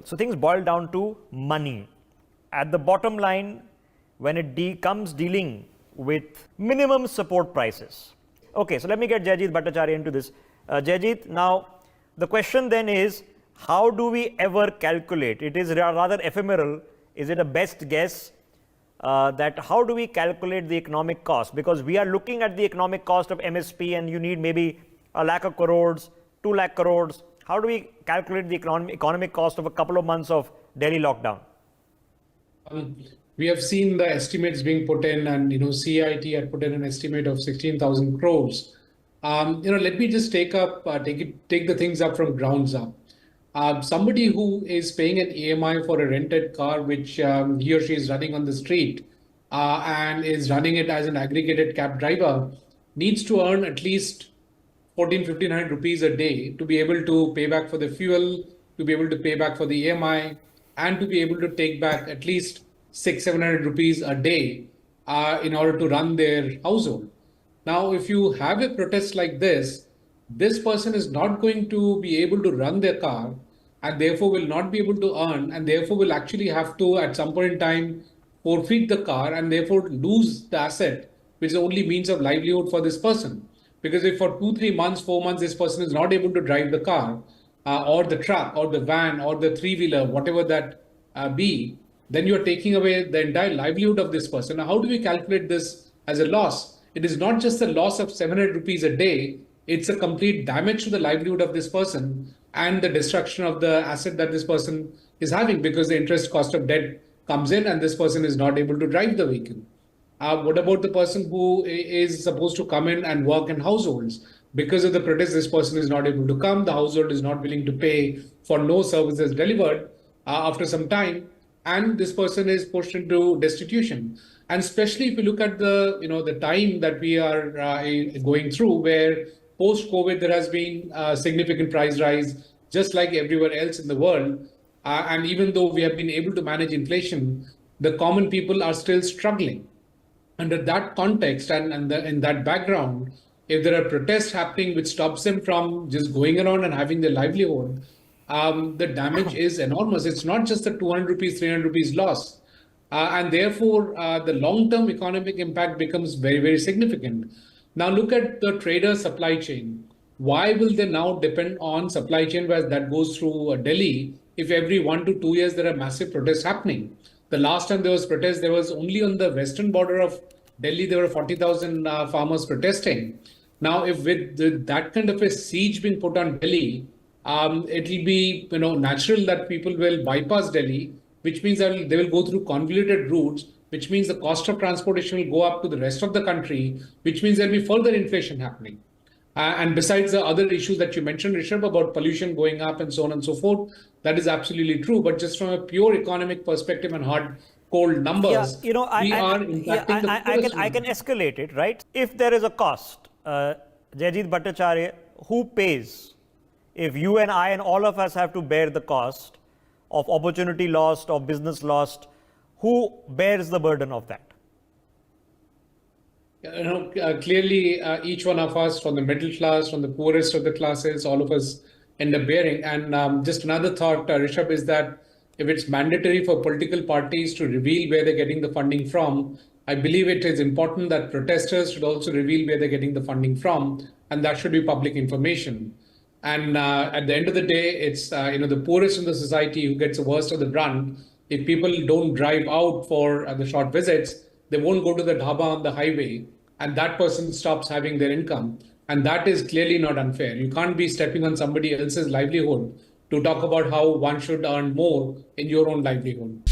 So things boil down to money. At the bottom line, when it comes dealing with minimum support prices. Okay, so let me get Jaijit Bhattacharya into this. Jaijit, now the question then is, how do we ever calculate? It is rather ephemeral. Is it a best guess that how do we calculate the economic cost? Because we are looking at the economic cost of MSP and you need maybe 1 lakh of crores, 2 lakh crores. How do we calculate the economic cost of a couple of months of Delhi lockdown? We have seen the estimates being put in, and CIT had put in an estimate of 16,000 crores. Let me just take the things up from grounds up. Somebody who is paying an EMI for a rented car, which he or she is running on the street and is running it as an aggregated cab driver, needs to earn at least 1,500 rupees a day to be able to pay back for the fuel, to be able to pay back for the EMI, and to be able to take back at least 600-700 rupees a day in order to run their household. Now, if you have a protest like this person is not going to be able to run their car and therefore will not be able to earn, and therefore will actually have to at some point in time forfeit the car and therefore lose the asset, which is the only means of livelihood for this person. Because if for 2-3 months, 4 months, this person is not able to drive the car or the truck or the van or the three-wheeler, whatever that be, then you're taking away the entire livelihood of this person. Now, how do we calculate this as a loss? It is not just a loss of 700 rupees a day. It's a complete damage to the livelihood of this person and the destruction of the asset that this person is having, because the interest cost of debt comes in and this person is not able to drive the vehicle. What about the person who is supposed to come in and work in households? Because of the protest, this person is not able to come. The household is not willing to pay for no services delivered after some time, and this person is pushed into destitution. And especially if you look at the time that we are going through, where post-COVID there has been a significant price rise, just like everywhere else in the world. And even though we have been able to manage inflation, the common people are still struggling. Under that context and in that background, if there are protests happening which stops them from just going around and having their livelihood, the damage is enormous. It's not just the 200 rupees, 300 rupees loss. And therefore, the long-term economic impact becomes very, very significant. Now look at the trader supply chain. Why will they now depend on supply chain that goes through Delhi if every 1 to 2 years there are massive protests happening? The last time there was protests, there was only on the western border of Delhi, there were 40,000 farmers protesting. Now, if with that kind of a siege being put on Delhi, it will be natural that people will bypass Delhi, which means that they will go through convoluted routes, which means the cost of transportation will go up to the rest of the country, which means there will be further inflation happening. And besides the other issues that you mentioned, Rishabh, about pollution going up and so on and so forth, that is absolutely true. But just from a pure economic perspective and hard, cold numbers, I can escalate it, right? If there is a cost, Jaijit Bhattacharya, who pays if you and I and all of us have to bear the cost of opportunity lost, of business lost? Who bears the burden of that? Clearly, each one of us, from the middle class, from the poorest of the classes, all of us end up bearing. And just another thought, Rishabh, is that if it's mandatory for political parties to reveal where they're getting the funding from, I believe it is important that protesters should also reveal where they're getting the funding from, and that should be public information. And at the end of the day, it's the poorest in the society who gets the worst of the brunt. If people don't drive out for the short visits, they won't go to the dhaba on the highway, and that person stops having their income. And that is clearly not unfair. You can't be stepping on somebody else's livelihood to talk about how one should earn more in your own livelihood.